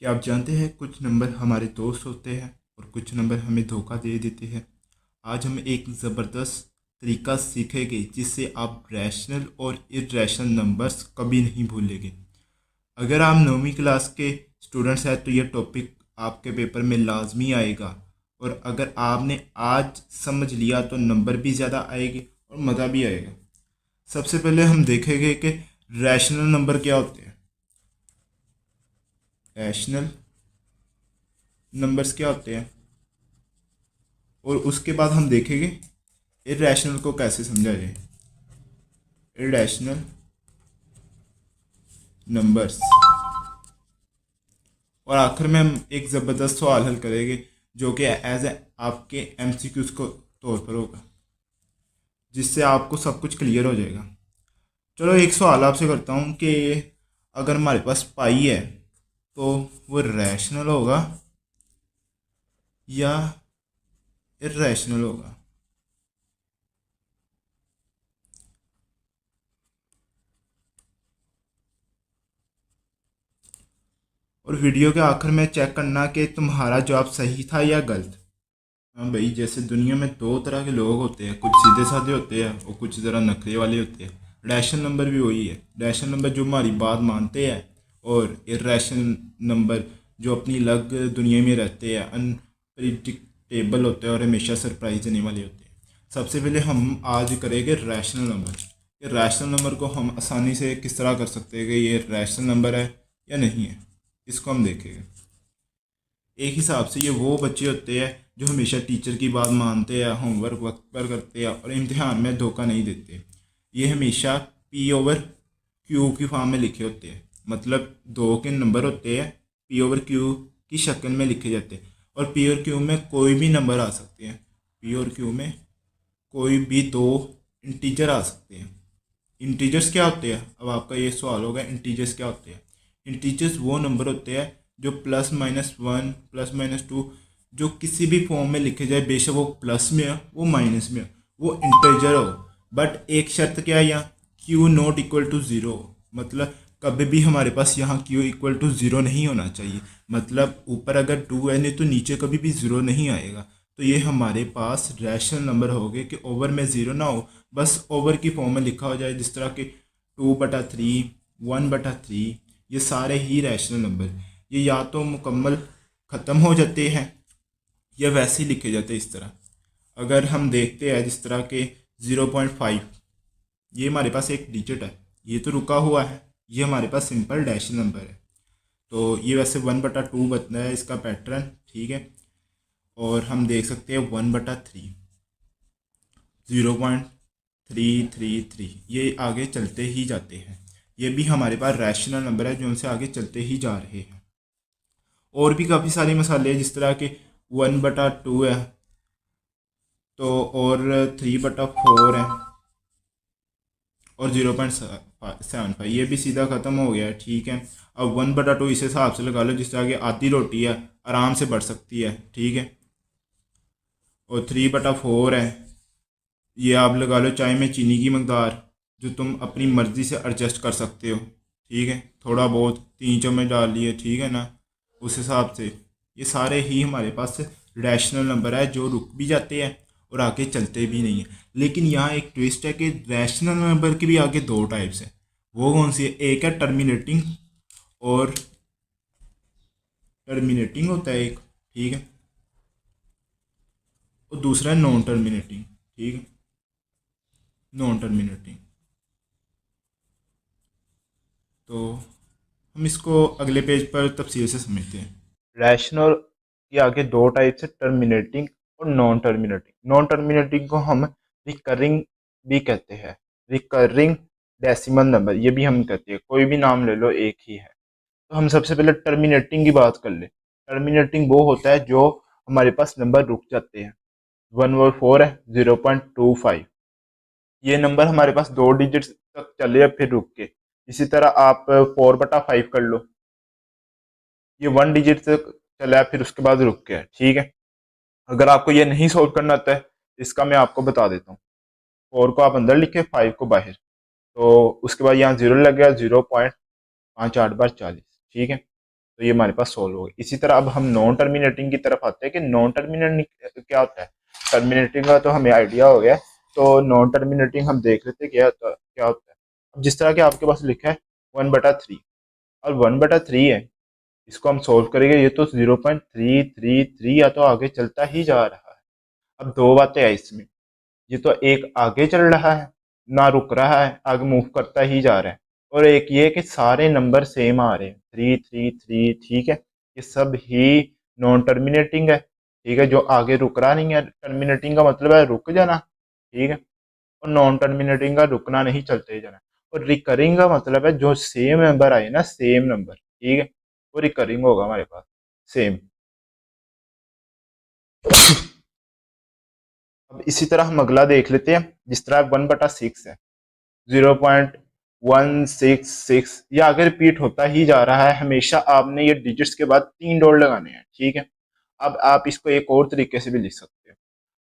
क्या आप जानते हैं कुछ नंबर हमारे दोस्त होते हैं और कुछ नंबर हमें धोखा दे देते हैं। आज हम एक ज़बरदस्त तरीका सीखेंगे जिससे आप रैशनल और इरेशनल नंबर्स कभी नहीं भूलेंगे। अगर आप 9वीं क्लास के स्टूडेंट्स हैं तो ये टॉपिक आपके पेपर में लाजमी आएगा, और अगर आपने आज समझ लिया तो नंबर भी ज़्यादा आएंगे और मज़ा भी आएगा। सबसे पहले हम देखेंगे कि रैशनल नंबर क्या होते हैं। रैशनल नंबर्स क्या होते हैं, और उसके बाद हम देखेंगे इरेशनल को कैसे समझा जाए। इरेशनल नंबर्स, और आखिर में हम एक ज़बरदस्त सवाल हल करेंगे जो कि एज ए आपके एमसीक्यूज को तौर पर होगा, जिससे आपको सब कुछ क्लियर हो जाएगा। चलो एक सवाल आपसे करता हूँ कि अगर हमारे पास पाई है तो वो रैशनल होगा या इरेशनल होगा। और वीडियो के आखिर में चेक करना कि तुम्हारा जवाब सही था या गलत। हाँ भाई, जैसे दुनिया में दो तरह के लोग होते हैं, कुछ सीधे साधे होते हैं और कुछ ज़रा नखरे वाले होते हैं। रैशनल नंबर भी वही है। रैशनल नंबर जो हमारी बात मानते हैं, और इरेशनल नंबर जो अपनी अलग दुनिया में रहते हैं, अनप्रिडिक्टेबल होते हैं और हमेशा सरप्राइज देने वाले होते हैं। सबसे पहले हम आज करेंगे रैशनल नंबर। ये रैशनल नंबर को हम आसानी से किस तरह कर सकते हैं कि ये रैशनल नंबर है या नहीं है, इसको हम देखेंगे। एक हिसाब से ये वो बच्चे होते हैं जो हमेशा टीचर की बात मानते हैं, होमवर्क वक्त पर करते हैं और इम्तिहान में धोखा नहीं देते। ये हमेशा पी ओवर क्यू की फॉर्म में लिखे होते हैं, मतलब दो के नंबर होते हैं, पी ओवर क्यू की शक्ल में लिखे जाते हैं। और पी और क्यू में कोई भी नंबर आ सकते हैं। पी और क्यू में कोई भी दो इंटीजर आ सकते हैं। इंटीजर्स क्या होते हैं, अब आपका ये सवाल होगा इंटीजर्स क्या होते हैं। इंटीजर्स वो नंबर होते हैं जो +-1 +-2 जो किसी भी फॉर्म में लिखे जाए, बेशक वो प्लस में हो वो माइनस में हो, वो इंटीजर हो। बट एक शर्त क्या है, यहाँ Q not equal to zero. मतलब कभी भी हमारे पास यहाँ क्यू इक्वल टू ज़ीरो नहीं होना चाहिए। मतलब ऊपर अगर 2 है नहीं तो नीचे कभी भी ज़ीरो नहीं आएगा। तो ये हमारे पास रैशनल नंबर हो गए कि ओवर में ज़ीरो ना हो, बस ओवर की फॉर्म में लिखा हो जाए, जिस तरह के 2/3, 1/3। ये सारे ही रैशनल नंबर, ये या तो मुकम्मल ख़त्म हो जाते हैं या वैसे ही लिखे जाते हैं इस तरह। अगर हम देखते हैं जिस तरह के 0.5, ये हमारे पास एक डिजिट है, ये तो रुका हुआ है, ये हमारे पास सिंपल रैशनल नंबर है। तो ये वैसे 1/2 बनता है इसका पैटर्न, ठीक है। और हम देख सकते हैं 1/3, 0.333, ये आगे चलते ही जाते हैं। ये भी हमारे पास रैशनल नंबर है जो उनसे आगे चलते ही जा रहे हैं। और भी काफ़ी सारी मसाले हैं, जिस तरह के 1/2 है तो, और 3/4 है, और 0.75 ये भी सीधा ख़त्म हो गया है, ठीक है। अब 1/2 इस हिसाब से लगा लो जिस तरह की आधी रोटी है, आराम से बढ़ सकती है, ठीक है। और 3/4 है, ये आप लगा लो चाय में चीनी की मकदार, जो तुम अपनी मर्ज़ी से एडजस्ट कर सकते हो, ठीक है। थोड़ा बहुत 3 चम्मच डाल लिए, ठीक है ना, उस हिसाब से। ये सारे ही हमारे पास रैशनल नंबर है जो रुक भी जाते हैं और आगे चलते भी नहीं है। लेकिन यहाँ एक ट्विस्ट है कि रैशनल नंबर के भी आगे दो टाइप्स हैं। वो कौन सी है, एक है टर्मिनेटिंग, और टर्मिनेटिंग होता है एक, ठीक है, और दूसरा है नॉन टर्मिनेटिंग, ठीक है। नॉन टर्मिनेटिंग, तो हम इसको अगले पेज पर तफसील से समझते हैं। रैशनल के आगे दो टाइप से, टर्मिनेटिंग और नॉन टर्मिनेटिंग। नॉन टर्मिनेटिंग को हम रिकरिंग भी कहते हैं, रिकरिंग डेसिमल नंबर ये भी हम कहते हैं, कोई भी नाम ले लो एक ही है। तो हम सबसे पहले टर्मिनेटिंग की बात कर ले। टर्मिनेटिंग वो होता है जो हमारे पास नंबर रुक जाते हैं। 1/4 है, 0.25, ये नंबर हमारे पास दो डिजिट तक चले फिर रुक के। इसी तरह आप 4/5 कर लो, ये 1 डिजिट तक चला फिर उसके बाद रुक गया, ठीक है। अगर आपको ये नहीं सोल्व करना आता है, इसका मैं आपको बता देता हूँ। 4 को आप अंदर लिखे, 5 को बाहर, तो उसके बाद यहाँ 0 लग गया, 0.58 बार 40, ठीक है। तो ये हमारे पास सोल्व हो गया। इसी तरह अब हम नॉन टर्मिनेटिंग की तरफ आते हैं कि नॉन टर्मिनेटिंग क्या होता है। टर्मिनेटिंग का तो हमें आइडिया हो गया, तो नॉन टर्मिनेटिंग हम देख लेते हैं क्या होता है। अब जिस तरह के आपके पास लिखा है 1/3, और 1/3 है, इसको हम सोल्व करेंगे। ये तो 0.333 या तो आगे चलता ही जा रहा है। अब दो बातें हैं इसमें, ये तो एक आगे चल रहा है, ना रुक रहा है, आगे मूव करता ही जा रहा है, और एक ये कि सारे नंबर सेम आ रहे हैं, 3 3 3, ठीक है। ये सब ही नॉन टर्मिनेटिंग है, ठीक है, जो आगे रुक रहा नहीं है। टर्मिनेटिंग का मतलब है रुक जाना, ठीक है, और नॉन टर्मिनेटिंग का रुकना नहीं, चलते ही जाना। और रिकरिंग का मतलब है जो सेम नंबर आए ना, सेम नंबर, ठीक है, वो रिकरिंग होगा हमारे पास, सेम। अब इसी तरह हम अगला देख लेते हैं। जिस तरह 1/6 है, 0.166, ये आगे रिपीट होता ही जा रहा है हमेशा। आपने ये डिजिट्स के बाद 3 डॉट लगाने हैं, ठीक है। अब आप इसको एक और तरीके से भी लिख सकते हैं।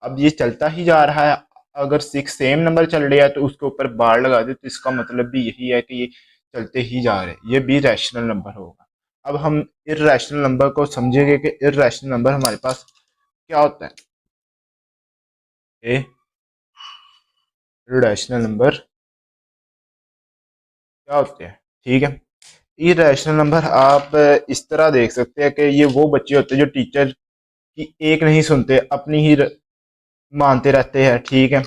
अब ये चलता ही जा रहा है, अगर 6 सेम नंबर चल रहा है तो उसके ऊपर बार लगा दे, तो इसका मतलब भी यही है कि ये चलते ही जा रहे हैं, ये भी रैशनल नंबर होगा। अब हम इर्रेशनल नंबर को समझेंगे कि इर्रेशनल नंबर हमारे पास क्या होता है। इर्रेशनल नंबर क्या होते हैं, ठीक है। इरेशनल नंबर आप इस तरह देख सकते हैं कि ये वो बच्चे होते हैं जो टीचर की एक नहीं सुनते, अपनी ही मानते रहते हैं, ठीक है,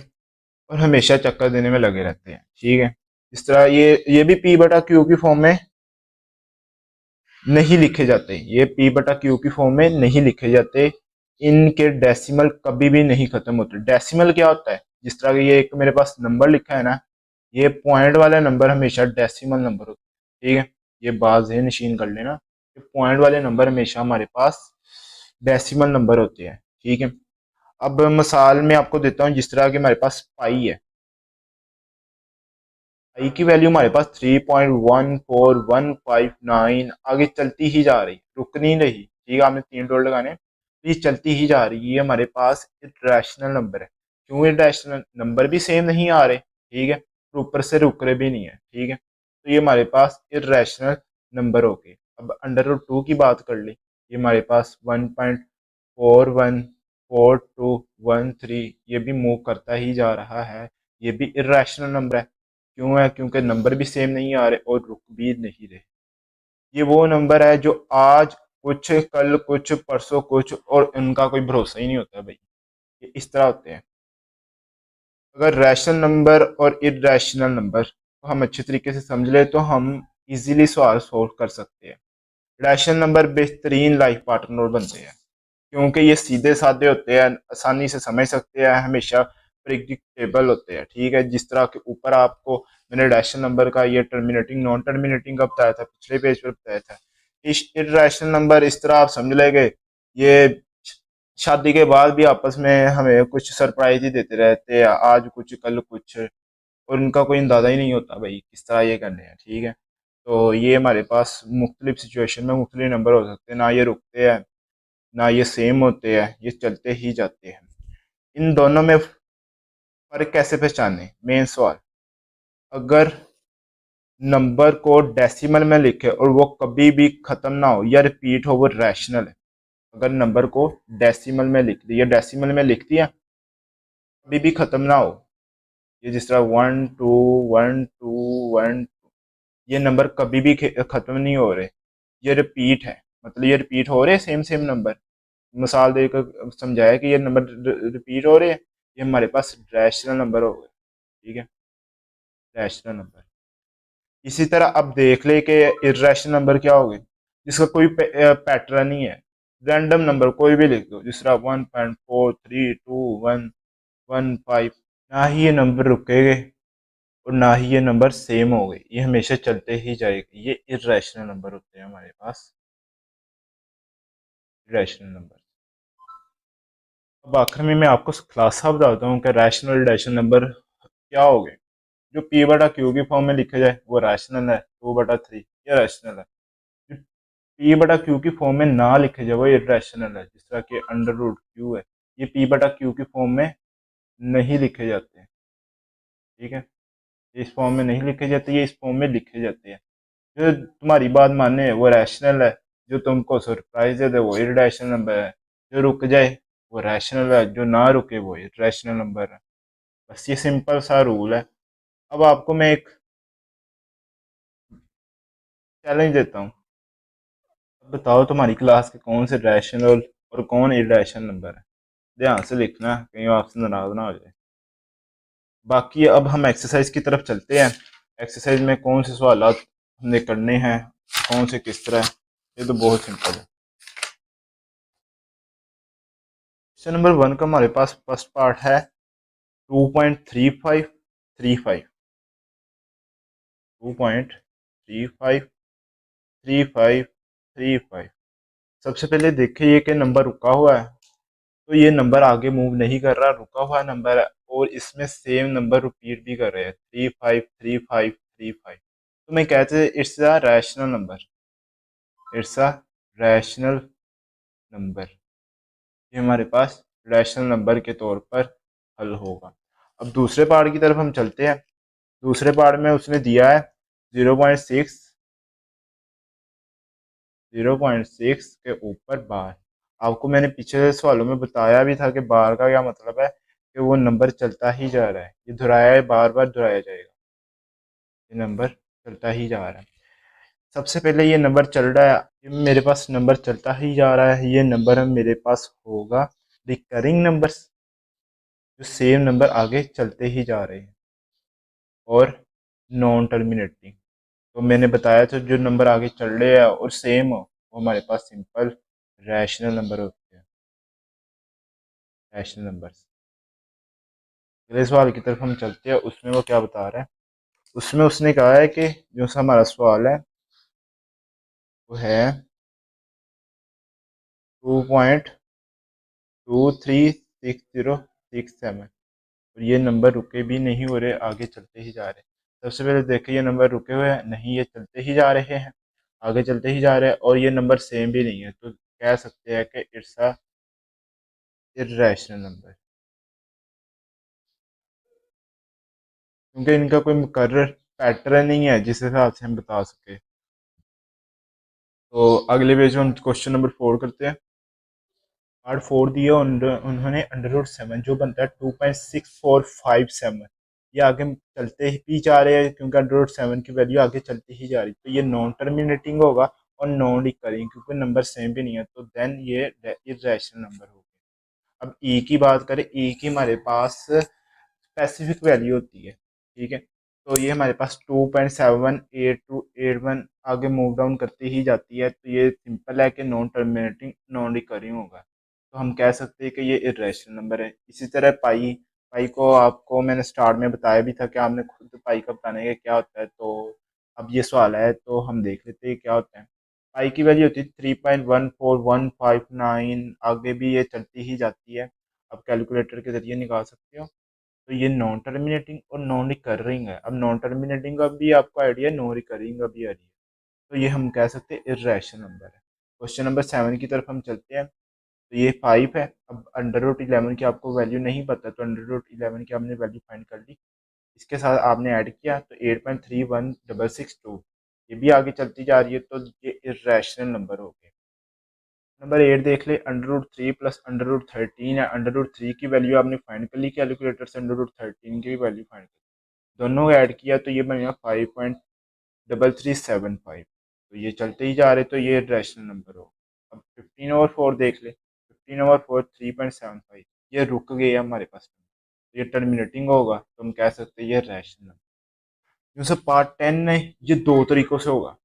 और हमेशा चक्कर देने में लगे रहते हैं, ठीक है। इस तरह ये भी P/Q की फॉर्म में नहीं लिखे जाते, ये P/Q की फॉर्म में नहीं लिखे जाते। इनके डेसिमल कभी भी नहीं खत्म होते। डेसिमल क्या होता है, जिस तरह के ये एक मेरे पास नंबर लिखा है ना, ये पॉइंट वाले नंबर हमेशा डेसिमल नंबर होते हैं, ठीक है। ये बात है नशीन कर लेना, ये पॉइंट वाले नंबर हमेशा हमारे पास डेसिमल नंबर होते हैं, ठीक है। अब मिसाल में आपको देता हूँ, जिस तरह के हमारे पास पाई है, आई की वैल्यू हमारे पास 3.14159, आगे चलती ही जा रही, रुक नहीं रही, ठीक है। आपने 3 डॉट लगाने, तो ये चलती ही जा रही है, ये हमारे पास इरेशनल नंबर है। क्यों इरेशनल नंबर भी सेम नहीं आ रहे, ठीक है, और ऊपर से रुक रहे भी नहीं है, ठीक है, तो ये हमारे पास इरेशनल नंबर हो गए। अब अंडर रूट 2 की बात कर ली, ये हमारे पास 1.414213, ये भी मूव करता ही जा रहा है, ये भी इरेशनल नंबर है। क्यों है, क्योंकि नंबर भी सेम नहीं आ रहे और रुक भी नहीं रहे। ये वो नंबर है जो आज कुछ, कल कुछ, परसों कुछ, और उनका कोई भरोसा ही नहीं होता भाई, ये इस तरह होते हैं। अगर रैशनल नंबर और इरेशनल नंबर को हम अच्छे तरीके से समझ ले तो हम इजीली सवाल सोल्व कर सकते हैं। रैशनल नंबर बेहतरीन लाइफ पार्टनर बनते हैं, क्योंकि ये सीधे साधे होते हैं, आसानी से समझ सकते हैं, हमेशा प्रिडिक्टेबल होते हैं, ठीक है। जिस तरह के ऊपर आपको मैंने रैशनल नंबर का ये टर्मिनेटिंग नॉन टर्मिनेटिंग का बताया था, पिछले पेज पर बताया था। इस इरेशनल नंबर इस तरह आप समझ लेंगे, ये शादी के बाद भी आपस में हमें कुछ सरप्राइज ही देते रहते हैं, आज कुछ कल कुछ, और उनका कोई अंदाजा ही नहीं होता भाई किस तरह ये करने हैं, ठीक है। तो ये हमारे पास मुख्तलिफ सिचुएशन में मुख्तलिफ नंबर हो सकते हैं, ना ये रुकते हैं ना ये सेम होते हैं, ये चलते ही जाते हैं। इन दोनों में फ़र्क कैसे पहचाने, मेन सवाल। अगर नंबर को डेसिमल में लिखे और वो कभी भी ख़त्म ना हो या रिपीट हो, वो रैशनल है। अगर नंबर को डेसिमल में लिख दिया, डेसिमल में लिख दिया, कभी भी ख़त्म ना हो, ये जिस तरह 1 2 1 2 1, ये नंबर कभी भी ख़त्म नहीं हो रहे, ये रिपीट है, मतलब ये रिपीट हो रहे हैं सेम सेम नंबर। मिसाल देकर समझाया कि ये नंबर रिपीट हो रहे हैं, ये हमारे पास रैशनल नंबर हो गए, ठीक है, रैशनल नंबर। इसी तरह अब देख ले कि इरेशनल नंबर क्या हो गए, जिसका कोई पैटर्न नहीं है, रैंडम नंबर कोई भी लिख दो, जिस तरह 1.432115, ना ही ये नंबर रुकेंगे और ना ही ये नंबर सेम हो गए, ये हमेशा चलते ही जाएगा। ये इरेशनल नंबर होते हैं हमारे पास, इरेशनल नंबर। अब आखिर में मैं आपको खुलासा बताता हूँ कि रैशनल इरेशनल नंबर क्या हो गए। जो P/Q की फॉर्म में लिखा जाए वो रैशनल है, 2/3 ये रैशनल है। जो P/Q की फॉर्म में ना लिखे जाए वो इरेशनल है, जिस तरह के अंडर रूट 2 है, ये P/Q की फॉर्म में नहीं लिखे जाते हैं, ठीक है, इस फॉर्म में नहीं लिखे जाते, ये इस फॉर्म में लिखे जाते हैं। जो तुम्हारी बात माने वो रैशनल है, जो तुमको सरप्राइज दे दे वो इरेशनल नंबर है, जो रुक जाए वो रैशनल है, जो ना रुके वो इरेशनल नंबर है। बस ये सिंपल सा रूल है। अब आपको मैं एक चैलेंज देता हूँ। अब बताओ तुम्हारी क्लास के कौन से रैशनल और कौन इरेशनल नंबर है। ध्यान से लिखना कहीं आपसे नाराज ना हो जाए। बाकी अब हम एक्सरसाइज की तरफ चलते हैं। एक्सरसाइज में कौन से सवाल हमने करने हैं, कौन से किस तरह, ये तो बहुत सिंपल है। क्वेश्चन नंबर 1 का हमारे पास फर्स्ट पार्ट है 2.3535। 2.3535। सबसे पहले देखिए ये कि नंबर रुका हुआ है, तो ये नंबर आगे मूव नहीं कर रहा, रुका हुआ नंबर है, और इसमें सेम नंबर रिपीट भी कर रहे हैं 353535। तो मैं कहते हैं it's a rational number, it's a rational number. ये हमारे पास रैशनल नंबर के तौर पर हल होगा। अब दूसरे पार्ट की तरफ हम चलते हैं। दूसरे पार्ट में उसने दिया है 0.6, 0.6 के ऊपर बार। आपको मैंने पिछले सवालों में बताया भी था कि बार का क्या मतलब है, कि वो नंबर चलता ही जा रहा है, ये दोहराया है, बार बार दोहराया जाएगा, ये नंबर चलता ही जा रहा है। सबसे पहले ये नंबर चल रहा है, ये मेरे पास नंबर चलता ही जा रहा है, ये नंबर मेरे पास होगा रिकरिंग नंबर्स, जो सेम नंबर आगे चलते ही जा रहे हैं, और नॉन टर्मिनेटिंग। तो मैंने बताया था जो नंबर आगे चल रहे हैं और सेम हो वो हमारे पास सिंपल रैशनल नंबर होते हैं, रैशनल नंबर्स। अगले सवाल की तरफ हम चलते हैं, उसमें वो क्या बता रहा है। उसमें उसने कहा है कि जो सा हमारा सवाल है वो है 2.23667, और ये नंबर रुके भी नहीं हो रहे, आगे चलते ही जा रहे हैं। सबसे पहले देखिए ये नंबर रुके हुए हैं नहीं, ये चलते ही जा रहे हैं, आगे चलते ही जा रहे हैं, और ये नंबर सेम भी नहीं है, तो कह सकते हैं कि इट्स अ इर्रेशनल नंबर, क्योंकि इनका कोई मुकर्रर पैटर्न नहीं है जिस हिसाब से हम बता सके। तो अगले पेज में हम क्वेश्चन नंबर 4 करते हैं। पार्ट 4 दिया उन्होंने √7 जो बनता है 2.6457, ये आगे चलते ही जा रहे हैं क्योंकि √7 की वैल्यू आगे चलती ही जा रही है, तो ये नॉन टर्मिनेटिंग होगा और नॉन रिकरिंग, क्योंकि नंबर सेम भी नहीं है, तो देन ये इरेशनल नंबर होगा। अब ई की बात करें, ई की हमारे पास स्पेसिफिक वैल्यू होती है, ठीक है। तो ये हमारे पास 2.7881 आगे मूव डाउन करती ही जाती है, तो ये सिंपल है कि नॉन टर्मिनेटिंग नॉन रिकरिंग होगा, तो हम कह सकते हैं कि ये इरेशनल नंबर है। इसी तरह पाई, पाई को आपको मैंने स्टार्ट में बताया भी था कि आपने खुद पाई का बताना है कि क्या होता है, तो अब ये सवाल है तो हम देख लेते हैं क्या होता है। पाई की वैल्यू होती है 3.14159, आगे भी ये चलती ही जाती है, अब कैलकुलेटर के जरिए निकाल सकते हो। तो ये नॉन टर्मिनेटिंग और नॉन रिकरिंग है। अब नॉन टर्मिनेटिंग का भी आपको आइडिया, नॉन रिकरिंग का भी आइडिया, तो ये हम कह सकते हैं इरेशनल नंबर है। क्वेश्चन नंबर 7 की तरफ हम चलते हैं। तो ये 5 है। अब √11 की आपको वैल्यू नहीं पता, तो √11 की आपने वैल्यू फाइंड कर ली, इसके साथ आपने ऐड किया तो 8.31662, ये भी आगे चलती जा रही है, तो ये इरेशनल नंबर हो गए। नंबर 8 देख ले, √3 प्लस √13 है, √3 की वैल्यू आपने फाइंड कर ली कैलकुलेटर से, √13 की वैल्यू फाइंड कर ली, दोनों को ऐड किया तो ये बनेगा 5.3375, तो ये चलते ही जा रहे, तो ये रैशनल नंबर हो। अब 15/4 देख ले, 15/4 3.75, ये रुक गए हमारे पास, तो ये टर्मिनेटिंग होगा, तो हम कह सकते हैं ये रैशनल नंबर। जैसे पार्ट 10 है, ये दो तरीकों से होगा।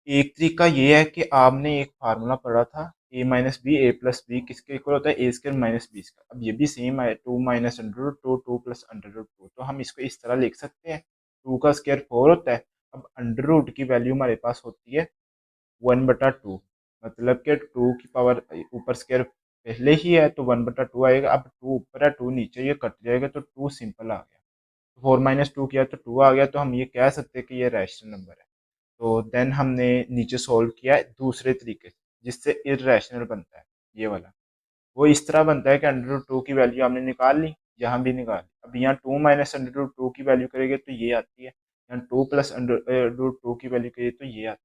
एक तरीका ये है कि आपने एक फार्मूला पढ़ा था a-b a+b किसके इक्वल होता है, a² - b²। अब ये भी सेम है, 2 माइनस √2 2 प्लस √2, तो हम इसको इस तरह लिख सकते हैं, 2 का स्क्वायर 4 होता है। अब अंडर रूट की वैल्यू हमारे पास होती है 1/2, मतलब कि 2 की पावर ऊपर स्क्वायर पहले ही है तो 1/2 आएगा। अब 2 ऊपर है 2 नीचे, ये कट जाएगा तो 2 सिंपल आ गया, 4 - 2 किया तो 2 आ गया, तो हम ये कह सकते हैं कि ये रैशनल नंबर है। तो देन हमने नीचे सोल्व किया है दूसरे तरीके से, जिससे इरेशनल बनता है ये वाला। वो इस तरह बनता है कि √2 की वैल्यू हमने निकाल ली, यहाँ भी निकाल ली। अब यहाँ 2 माइनस √2 की वैल्यू करेंगे तो ये आती है, यहाँ 2 प्लस √2 की वैल्यू करिए तो ये आती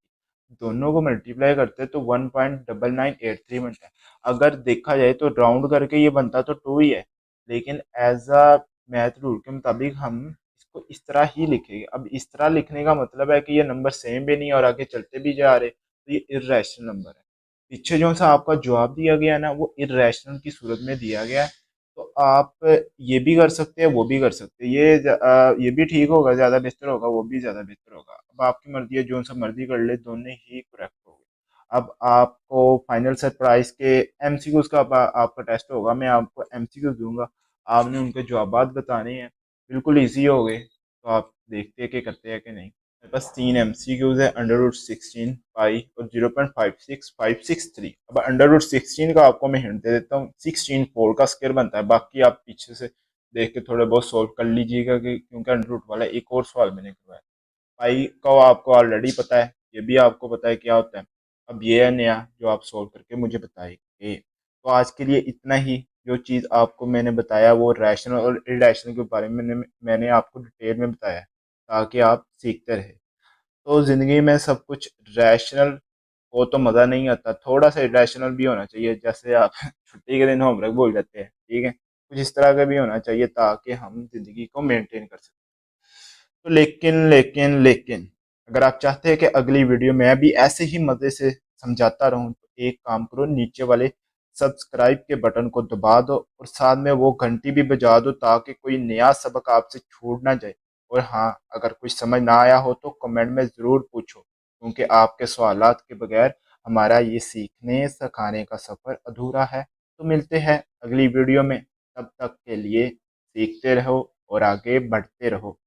है। दोनों को मल्टीप्लाई करते हैं तो 1.9983 बनता है। अगर देखा जाए तो राउंड करके ये बनता तो 2 ही है, लेकिन एज अ मैथ रूल के मुताबिक हम इसको इस तरह ही लिखेंगे। अब इस तरह लिखने का मतलब है कि ये नंबर सेम भी नहीं है और आगे चलते भी जा रहे, तो ये इर्रेशनल नंबर है। पीछे जो सा आपका जवाब दिया गया ना वो इर्रेशनल की सूरत में दिया गया है। तो आप ये भी कर सकते हैं, वो भी कर सकते हैं। ये भी ठीक होगा, ज़्यादा बेहतर होगा, वो भी ज़्यादा बेहतर होगा। अब आपकी मर्जी है, जो सा मर्जी कर ले, दोनों ही करेक्ट होंगे। अब आपको फाइनल सरप्राइज के एमसीक्यूज का आपका टेस्ट होगा, मैं आपको एमसीक्यूज दूंगा, आपने उनके जवाब बताने हैं। बिल्कुल इजी हो गए, तो आप देखते हैं कि करते हैं कि नहीं। मेरे पास 3 एमसीक्यूज है, अंडर रूट 16 पाई और 0.56563। अब अंडर रूट 16 का आपको मैं हिंट दे देता हूँ, 16 4 का स्क्वायर बनता है। बाकी आप पीछे से देख के थोड़े बहुत सोल्व कर लीजिएगा, कि क्योंकि अंडर रूट वाला एक और सवाल मैंने करवाया। पाई का आपको ऑलरेडी पता है, ये भी आपको पता है क्या होता है। अब ये है नया जो आप सोल्व करके मुझे बताइए। तो आज के लिए इतना ही। जो चीज़ आपको मैंने बताया वो रैशनल और इरेशनल के बारे में मैंने आपको डिटेल में बताया, ताकि आप सीखते रहे। तो ज़िंदगी में सब कुछ रैशनल हो तो मज़ा नहीं आता, थोड़ा सा इरेशनल भी होना चाहिए। जैसे आप छुट्टी के दिन होमवर्क भूल जाते हैं, ठीक है, कुछ इस तरह का भी होना चाहिए ताकि हम ज़िंदगी को मेंटेन कर सकें। तो लेकिन अगर आप चाहते हैं कि अगली वीडियो मैं भी ऐसे ही मज़े से समझाता रहूं, तो एक काम करो, नीचे वाले सब्सक्राइब के बटन को दबा दो और साथ में वो घंटी भी बजा दो, ताकि कोई नया सबक आपसे छूट ना जाए। और हाँ, अगर कुछ समझ ना आया हो तो कमेंट में ज़रूर पूछो, क्योंकि आपके सवालात के बगैर हमारा ये सीखने सिखाने का सफ़र अधूरा है। तो मिलते हैं अगली वीडियो में, तब तक के लिए सीखते रहो और आगे बढ़ते रहो।